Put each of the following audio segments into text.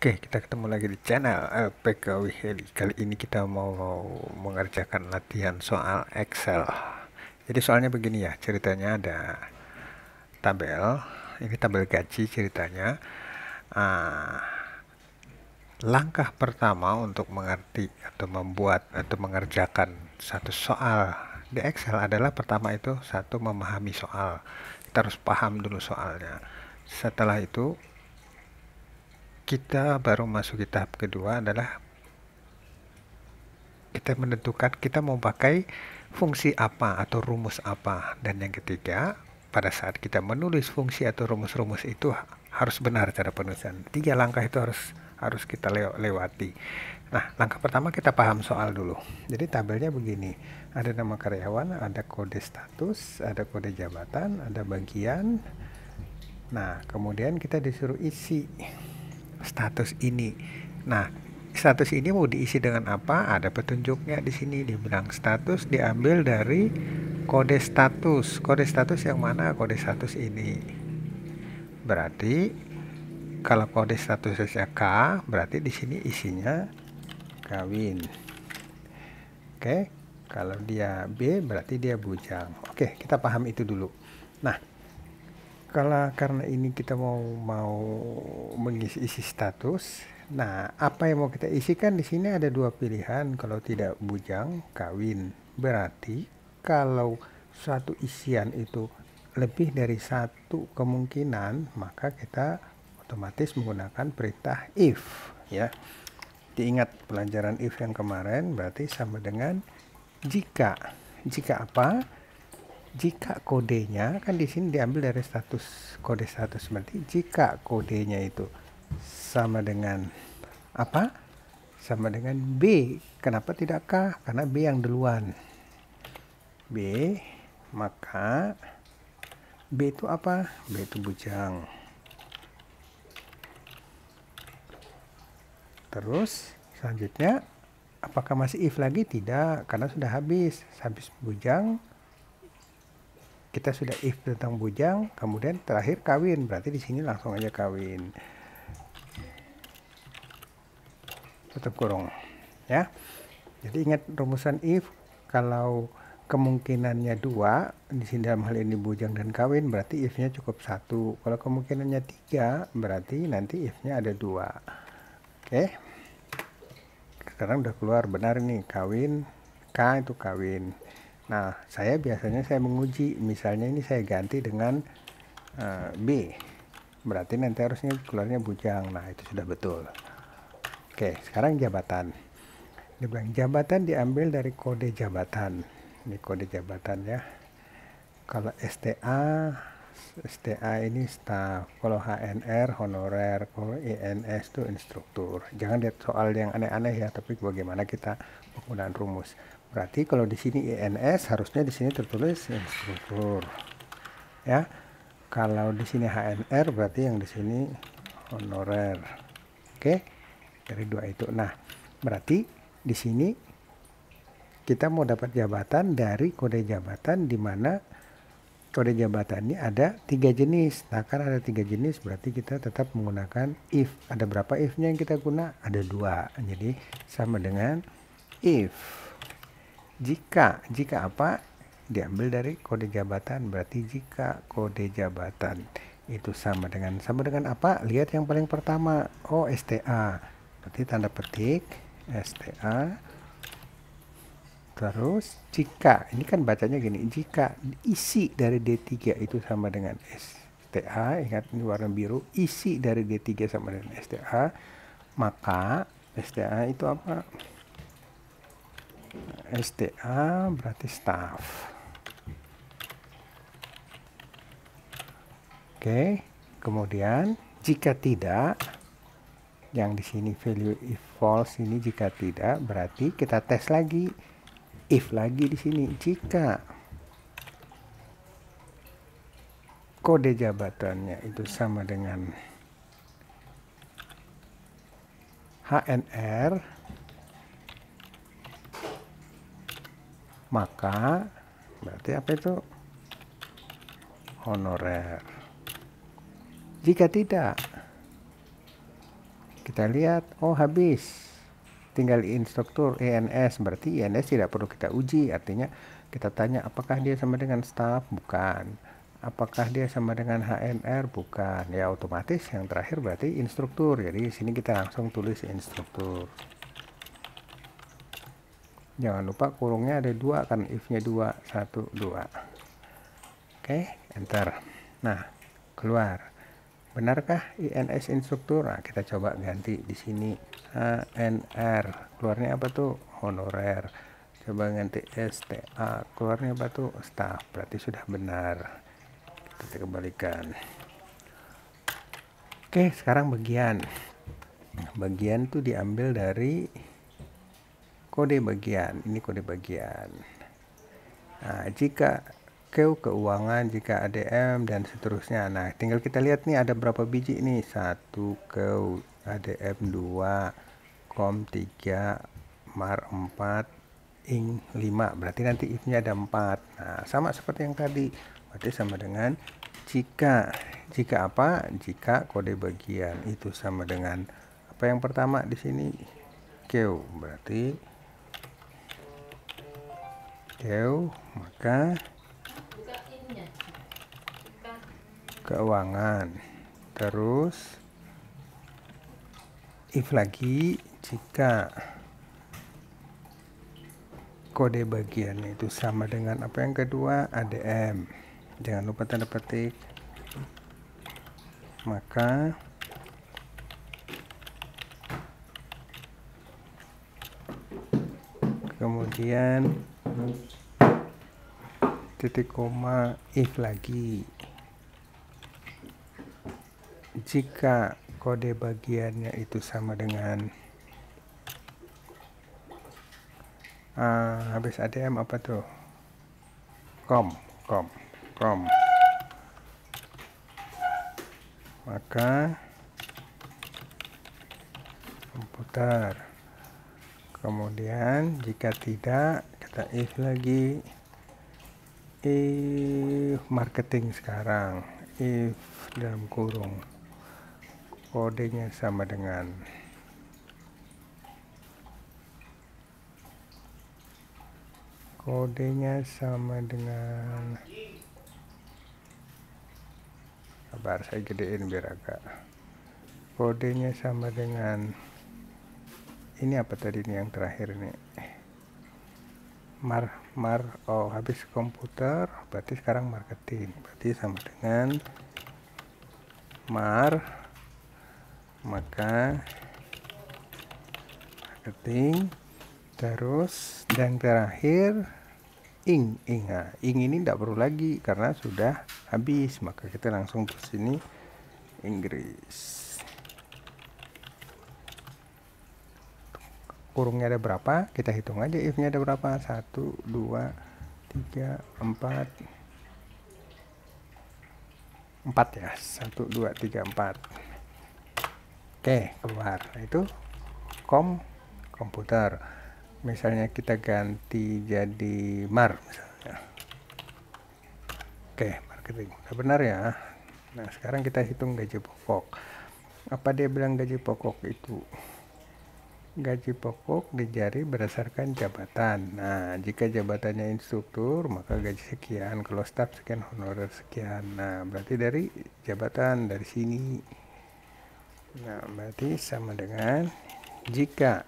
Oke, kita ketemu lagi di channel LPK Wiheli. Kali ini kita mau mengerjakan latihan soal Excel. Jadi soalnya begini ya, ceritanya ada tabel. Ini tabel gaji ceritanya. Ah, Langkah pertama untuk mengerti atau membuat atau mengerjakan satu soal di Excel adalah pertama itu satu memahami soal. Kita harus paham dulu soalnya. Setelah itu kita baru masuk ke tahap kedua adalah kita menentukan kita mau pakai fungsi apa atau rumus apa, dan yang ketiga pada saat kita menulis fungsi atau rumus-rumus itu harus benar cara penulisan. Tiga langkah itu harus kita lewati. Nah, langkah pertama kita paham soal dulu. Jadi tabelnya begini, ada nama karyawan, ada kode status, ada kode jabatan, ada bagian. Nah, kemudian kita disuruh isi status ini. Nah, status ini mau diisi dengan apa? Ada petunjuknya di sini, dibilang status diambil dari kode status. Kode status yang mana? Kode status ini. Berarti kalau kode statusnya K, berarti di sini isinya kawin. Oke, kalau dia B berarti dia bujang. Oke, kita paham itu dulu. Nah, karena ini kita mau mengisi status. Nah, apa yang mau kita isikan di sini ada dua pilihan. Kalau tidak bujang, kawin. Berarti kalau suatu isian itu lebih dari satu kemungkinan, maka kita otomatis menggunakan perintah if, ya. Diingat pelajaran if yang kemarin, berarti sama dengan jika. Jika apa? Jika kodenya kan di sini diambil dari status, kode status, berarti jika kodenya itu sama dengan apa? Sama dengan B. Kenapa tidak K? Karena B yang duluan. B, maka B itu apa? B itu bujang. Terus selanjutnya apakah masih if lagi? Tidak, karena sudah habis bujang. Kita sudah if tentang bujang, kemudian terakhir kawin, berarti di sini langsung aja kawin. Tutup kurung, ya. Jadi ingat rumusan if, kalau kemungkinannya dua, di sini dalam hal ini bujang dan kawin, berarti if-nya cukup satu. Kalau kemungkinannya tiga, berarti nanti if-nya ada dua. Oke. Sekarang udah keluar benar nih, kawin, K itu kawin. Nah, biasanya saya menguji, misalnya ini saya ganti dengan B, berarti nanti harusnya keluarnya bujang. Nah, itu sudah betul. Oke, sekarang jabatan. Dibilang jabatan diambil dari kode jabatan. Ini kode jabatan ya. Kalau STA ini staff. Kalau HNR honorer. Kalau INS itu instruktur. Jangan lihat soal yang aneh-aneh ya, tapi bagaimana kita penggunaan rumus. Berarti kalau di sini INS harusnya di sini tertulis instruktur. Ya. Kalau di sini HNR berarti yang di sini honorer. Oke. Dari dua itu. Nah, berarti di sini kita mau dapat jabatan dari kode jabatan, di mana kode jabatan ini ada 3 jenis. Nah, karena ada 3 jenis berarti kita tetap menggunakan if. Ada berapa if-nya yang kita guna? Ada 2. Jadi sama dengan if. Jika apa? Diambil dari kode jabatan, berarti jika kode jabatan itu sama dengan apa? Lihat yang paling pertama. Oh, STA. Berarti tanda petik STA. Terus jika, ini kan bacanya gini, jika isi dari D3 itu sama dengan STA, ingat ini warna biru, isi dari D3 sama dengan STA, maka STA itu apa? STA berarti staff. Oke, kemudian jika tidak, yang di sini value if false, ini jika tidak, berarti kita tes lagi. If lagi di sini, jika kode jabatannya itu sama dengan HNR, maka berarti apa itu? Honorer. Jika tidak, kita lihat, oh habis, tinggal instruktur INS, berarti INS tidak perlu kita uji. Artinya kita tanya apakah dia sama dengan staff, bukan. Apakah dia sama dengan HNR, bukan. Ya otomatis yang terakhir berarti instruktur. Jadi di sini kita langsung tulis instruktur. Jangan lupa kurungnya ada 2 kan, if-nya 2, 1, 2. Oke, enter. Nah, keluar. Benarkah INS instruktur? Nah, kita coba ganti di sini HNR. Keluarnya apa tuh? Honorer. Coba ganti STA. Keluarnya apa tuh? Staff. Berarti sudah benar. Kita kembalikan. Oke, sekarang bagian. Bagian tuh diambil dari kode bagian. Ini kode bagian. Nah, jika keuangan, jika ADM dan seterusnya. Nah, tinggal kita lihat nih ada berapa biji nih. 1 ADM 2, COM 3, MAR 4, ING 5. Berarti nanti if-nya ada 4. Nah, sama seperti yang tadi. Berarti sama dengan jika. Jika apa? Jika kode bagian itu sama dengan apa yang pertama di sini? Q. Berarti Q, maka keuangan. Terus if lagi jika kode bagiannya itu sama dengan apa yang kedua? ADM. Jangan lupa tanda petik. Maka kemudian titik koma if lagi jika kode bagiannya itu sama dengan habis ADM apa tuh? COM. Maka komputer. Kemudian jika tidak, kita if lagi, if marketing sekarang, if dalam kurung kodenya sama dengan sabar, saya gedein biar agak. Kodenya sama dengan ini apa tadi nih yang terakhir nih? Oh habis komputer, berarti sekarang marketing. Berarti sama dengan maka marketing. Terus dan terakhir ing ini tidak perlu lagi karena sudah habis, maka kita langsung ke sini Inggris. Kurungnya ada berapa, kita hitung aja if-nya ada berapa. 1, 2, 3, 4 ya. 1, 2, 3, 4. Oke, keluar. Nah, itu komputer. Misalnya kita ganti jadi MAR misalnya. Oke, marketing. Udah benar ya. Nah, sekarang kita hitung gaji pokok. Apa dia bilang gaji pokok itu? Gaji pokok dijari berdasarkan jabatan. Nah, jika jabatannya instruktur, maka gaji sekian. Kalau staf sekian, honorer sekian. Nah, berarti dari jabatan dari sini. Nah, berarti sama dengan jika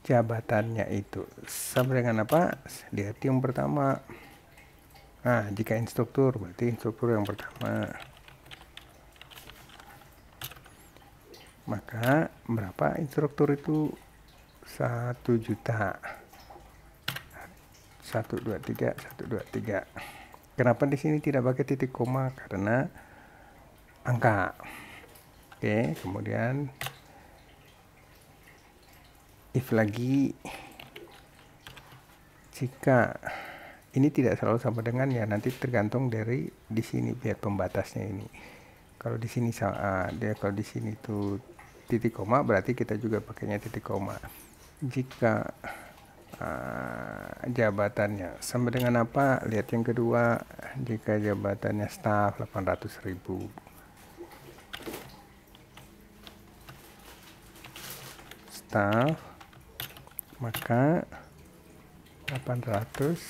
jabatannya itu sama dengan apa? Lihat yang pertama. Nah, jika instruktur, berarti instruktur yang pertama. Maka berapa instruktur itu? 1 juta. 1, 2, 3, 1, 2, 3. Kenapa di sini tidak pakai titik koma? Karena angka. Oke, kemudian if lagi jika ini tidak selalu sama dengan ya, nanti tergantung dari di sini lihat pembatasnya ini. Kalau di sini kalau di sini tuh titik koma, berarti kita juga pakainya titik koma. Jika jabatannya sama dengan apa? Lihat yang kedua. Jika jabatannya staf 800.000. staff, maka 800.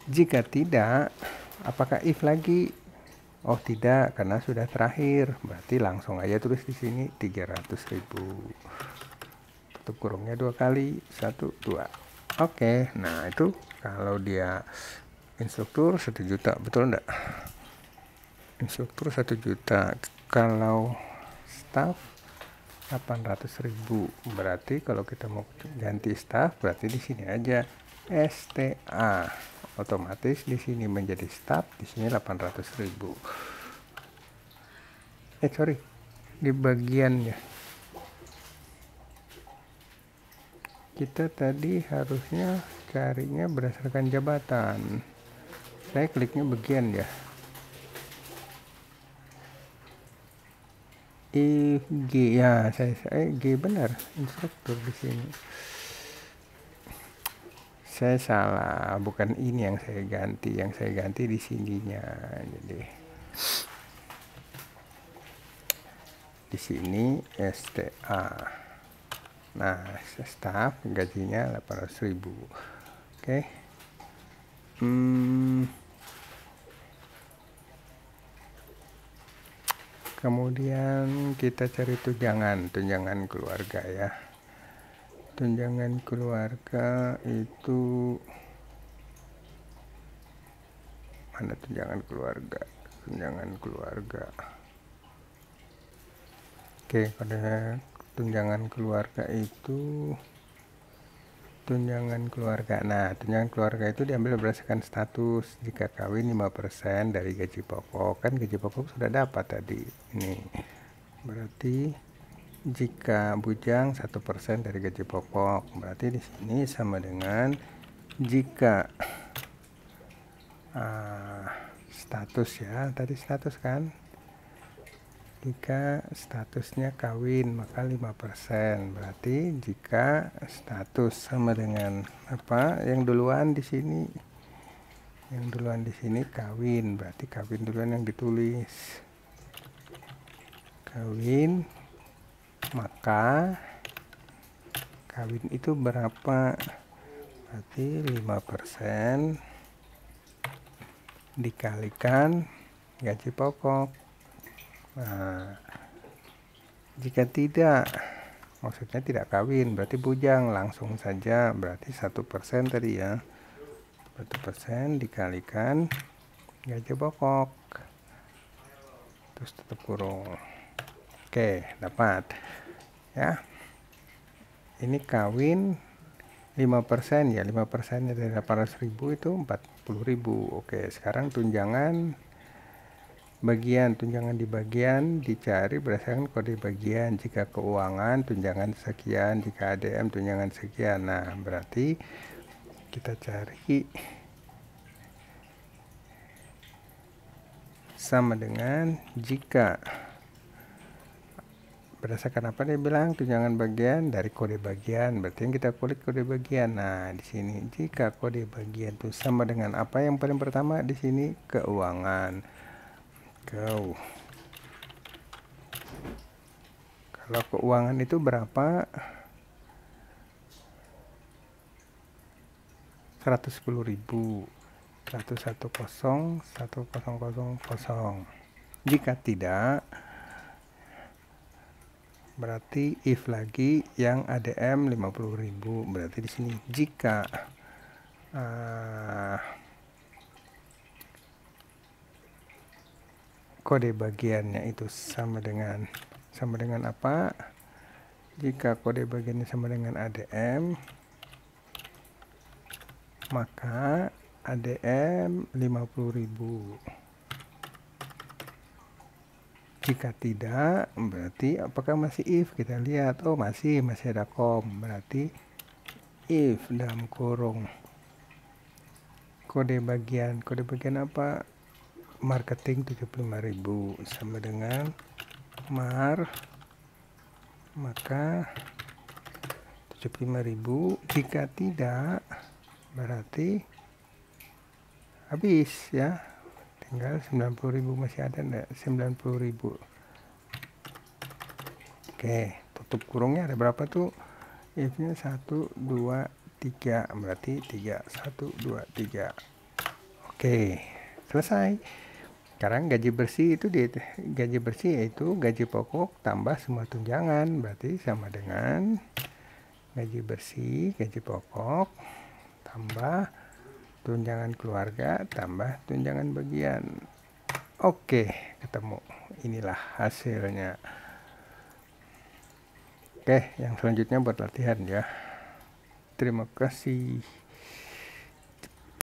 Jika tidak, apakah if lagi? Oh tidak, karena sudah terakhir. Berarti langsung aja tulis di sini 300.000. Tutup kurungnya 2 kali, 1, 2. Oke, nah itu kalau dia instruktur 1 juta, betul enggak? Instruktur 1 juta. Kalau staff 800.000. Berarti kalau kita mau ganti staff, berarti di sini aja STA. Otomatis di sini menjadi staff, di sini 800.000. Sorry, di bagiannya kita tadi harusnya carinya berdasarkan jabatan. Saya kliknya bagian ya. G ya, saya G benar, instruktur di sini. Saya salah, bukan ini yang saya ganti di sininya. Jadi di sini STA. Nah, staff gajinya 800.000. Oke. Kemudian kita cari tunjangan keluarga ya. Tunjangan keluarga itu mana tunjangan keluarga? Oke, pada tunjangan keluarga itu tunjangan keluarga. Nah, tunjangan keluarga itu diambil berdasarkan status. Jika kawin 5% dari gaji pokok. Kan gaji pokok sudah dapat tadi. Ini berarti jika bujang 1% dari gaji pokok. Berarti di sini sama dengan jika status ya. Tadi status kan. Jika statusnya kawin maka 5%. Berarti jika status sama dengan apa? Yang duluan di sini. Yang duluan di sini kawin, berarti kawin duluan yang ditulis. Kawin maka kawin itu berapa? Berarti 5% dikalikan gaji pokok. Nah, jika tidak, maksudnya tidak kawin, berarti bujang, langsung saja, berarti 1% tadi ya. 1% dikalikan gaji pokok, terus tutup kurung. Oke, dapat ya. Ini kawin 5% ya, 5% dari 800.000 itu 40.000. Oke, sekarang tunjangan tunjangan di bagian dicari berdasarkan kode bagian. Jika keuangan tunjangan sekian, jika ADM tunjangan sekian. Nah, berarti kita cari sama dengan jika berdasarkan apa dia bilang tunjangan bagian dari kode bagian. Berarti yang kita kulik kode bagian. Nah, di sini jika kode bagian itu sama dengan apa yang paling pertama di sini keuangan. Kalau keuangan itu berapa? 110.000. 110.1000. Jika tidak, berarti if lagi yang ADM 50.000. Berarti di sini jika kode bagiannya itu sama dengan apa? Jika kode bagiannya sama dengan ADM, maka ADM 50.000. Jika tidak, berarti apakah masih if? Kita lihat, oh masih ada kom. Berarti if dalam kurung kode bagian apa? Marketing 75.000 sama dengan mar, maka 75.000. Jika tidak, berarti habis ya, tinggal 90.000. Masih ada enggak 90.000? Oke, tutup kurungnya ada berapa tuh? If-nya 1, 2, 3, berarti 3, 1, 2, 3. Oke, selesai. Sekarang gaji bersih itu gaji bersih yaitu gaji pokok tambah semua tunjangan, berarti sama dengan gaji bersih, gaji pokok tambah tunjangan keluarga tambah tunjangan bagian. Oke, ketemu. Inilah hasilnya. Oke, yang selanjutnya buat latihan ya. Terima kasih.